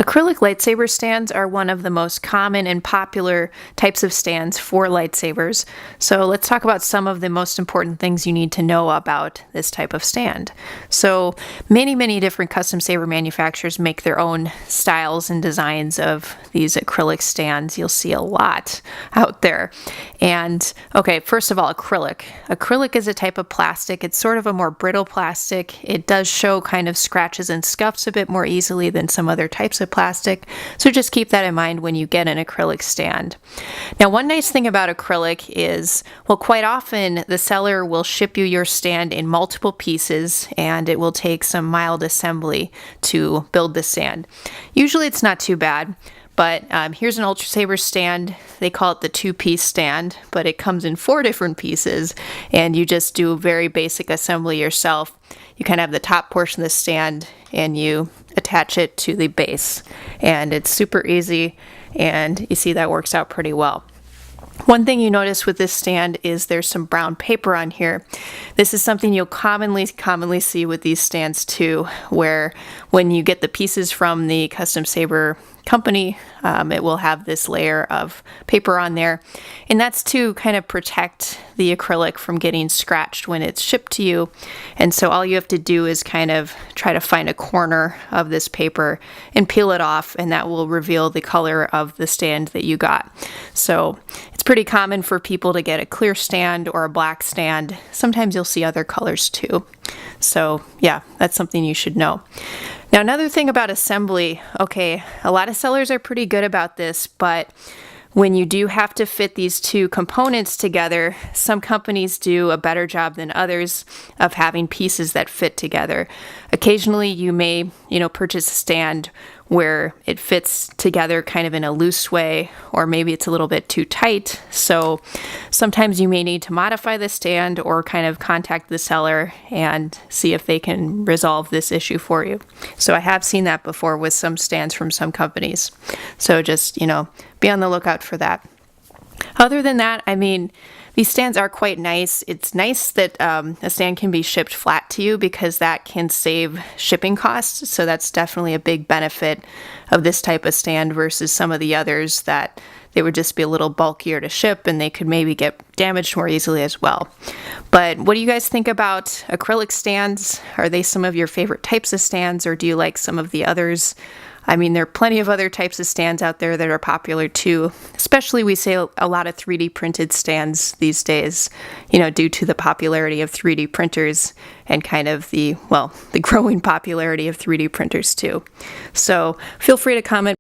Acrylic lightsaber stands are one of the most common and popular types of stands for lightsabers. So let's talk about some of the most important things you need to know about this type of stand. So many different custom saber manufacturers make their own styles and designs of these acrylic stands. You'll see a lot out there. And okay, first of all, acrylic. Acrylic is a type of plastic. It's sort of a more brittle plastic. It does show kind of scratches and scuffs a bit more easily than some other types of plastic, so just keep that in mind when you get an acrylic stand. Now, one nice thing about acrylic is, well, quite often the seller will ship you your stand in multiple pieces, and it will take some mild assembly to build the stand. Usually it's not too bad, but here's an Ultra Saber stand. They call it the two-piece stand, but it comes in 4 different pieces, and you just do very basic assembly yourself. You kind of have the top portion of the stand, and you attach it to the base, and it's super easy, and you see that works out pretty well. One thing you notice with this stand is there's some brown paper on here. This is something you'll commonly see with these stands too, where when you get the pieces from the custom saber company, it will have this layer of paper on there, and that's to kind of protect the acrylic from getting scratched when it's shipped to you. And so all you have to do is kind of try to find a corner of this paper and peel it off, and that will reveal the color of the stand that you got. So it's pretty common for people to get a clear stand or a black stand. Sometimes you'll see other colors too. So yeah, that's something you should know. Now, another thing about assembly, okay, a lot of sellers are pretty good about this, but when you do have to fit these two components together, some companies do a better job than others of having pieces that fit together. Occasionally you may, purchase a stand where it fits together kind of in a loose way, or maybe it's a little bit too tight. So sometimes you may need to modify the stand or kind of contact the seller and see if they can resolve this issue for you. So I have seen that before with some stands from some companies. So just, be on the lookout for that. Other than that, these stands are quite nice. It's nice that a stand can be shipped flat to you because that can save shipping costs. So that's definitely a big benefit of this type of stand versus some of the others that they would just be a little bulkier to ship and they could maybe get damaged more easily as well. But what do you guys think about acrylic stands? Are they some of your favorite types of stands, or do you like some of the others? There are plenty of other types of stands out there that are popular too. Especially we see a lot of 3D printed stands these days, due to the popularity of 3D printers and kind of the growing popularity of 3D printers too. So feel free to comment